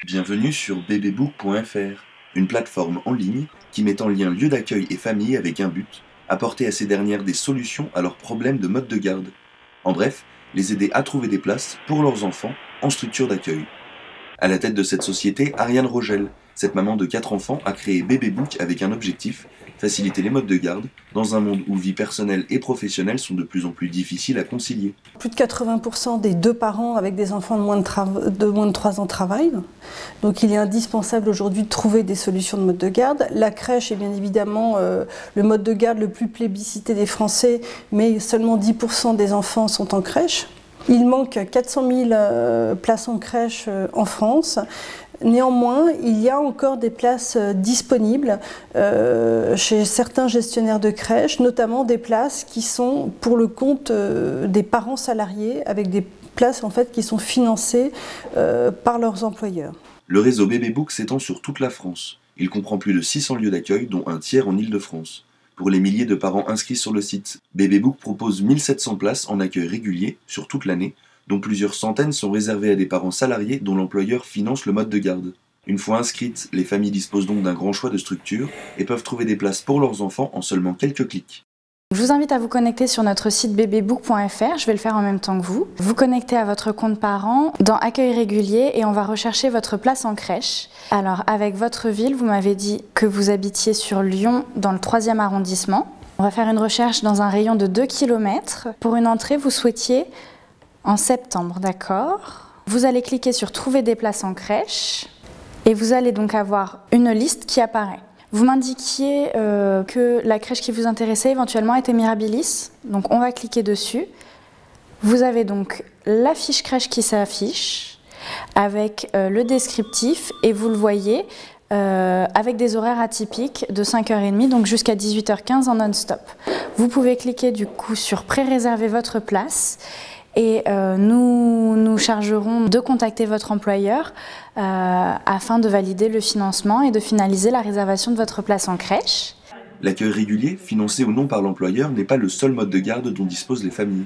Bienvenue sur bbbook.fr, une plateforme en ligne qui met en lien lieux d'accueil et familles avec un but, apporter à ces dernières des solutions à leurs problèmes de mode de garde. En bref, les aider à trouver des places pour leurs enfants en structure d'accueil. À la tête de cette société, Ariane Rogel, cette maman de 4 enfants, a créé BBBook avec un objectif, faciliter les modes de garde, dans un monde où vie personnelle et professionnelle sont de plus en plus difficiles à concilier. Plus de 80% des 2 parents avec des enfants de moins de 3 ans travaillent. Donc il est indispensable aujourd'hui de trouver des solutions de mode de garde. La crèche est bien évidemment le mode de garde le plus plébiscité des Français, mais seulement 10% des enfants sont en crèche. Il manque 400 000 places en crèche en France. Néanmoins, il y a encore des places disponibles chez certains gestionnaires de crèches, notamment des places qui sont pour le compte des parents salariés, avec des places en fait qui sont financées par leurs employeurs. Le réseau BBBook s'étend sur toute la France. Il comprend plus de 600 lieux d'accueil, dont un tiers en Île-de-France. Pour les milliers de parents inscrits sur le site, BBBook propose 1700 places en accueil régulier sur toute l'année, dont plusieurs centaines sont réservées à des parents salariés dont l'employeur finance le mode de garde. Une fois inscrites, les familles disposent donc d'un grand choix de structures et peuvent trouver des places pour leurs enfants en seulement quelques clics. Je vous invite à vous connecter sur notre site bbbook.fr, je vais le faire en même temps que vous. Vous connectez à votre compte parent dans Accueil régulier et on va rechercher votre place en crèche. Alors avec votre ville, vous m'avez dit que vous habitiez sur Lyon dans le 3e arrondissement. On va faire une recherche dans un rayon de 2 km. Pour une entrée, vous souhaitiez en septembre, d'accord? Vous allez cliquer sur Trouver des places en crèche et vous allez donc avoir une liste qui apparaît. Vous m'indiquiez que la crèche qui vous intéressait éventuellement était Mirabilis, donc on va cliquer dessus. Vous avez donc la fiche crèche qui s'affiche avec le descriptif et vous le voyez avec des horaires atypiques de 5h30 donc jusqu'à 18h15 en non-stop. Vous pouvez cliquer du coup sur pré-réserver votre place et nous chargerons de contacter votre employeur afin de valider le financement et de finaliser la réservation de votre place en crèche. L'accueil régulier, financé ou non par l'employeur, n'est pas le seul mode de garde dont disposent les familles.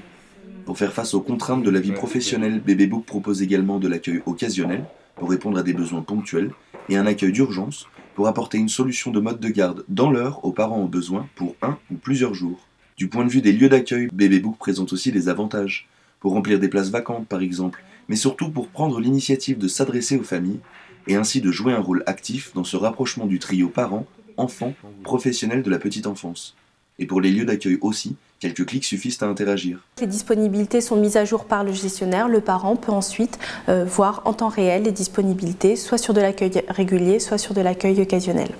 Pour faire face aux contraintes de la vie professionnelle, BBBook propose également de l'accueil occasionnel, pour répondre à des besoins ponctuels, et un accueil d'urgence, pour apporter une solution de mode de garde dans l'heure aux parents au besoin pour 1 ou plusieurs jours. Du point de vue des lieux d'accueil, BBBook présente aussi des avantages. Pour remplir des places vacantes par exemple, mais surtout pour prendre l'initiative de s'adresser aux familles et ainsi de jouer un rôle actif dans ce rapprochement du trio parents, enfants, professionnels de la petite enfance. Et pour les lieux d'accueil aussi, quelques clics suffisent à interagir. Les disponibilités sont mises à jour par le gestionnaire. Le parent peut ensuite voir en temps réel les disponibilités, soit sur de l'accueil régulier, soit sur de l'accueil occasionnel.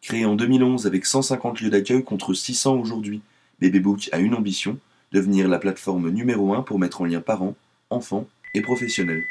Créé en 2011 avec 150 lieux d'accueil contre 600 aujourd'hui, BBBook a une ambition, devenir la plateforme numéro 1 pour mettre en lien parents, enfants et professionnels.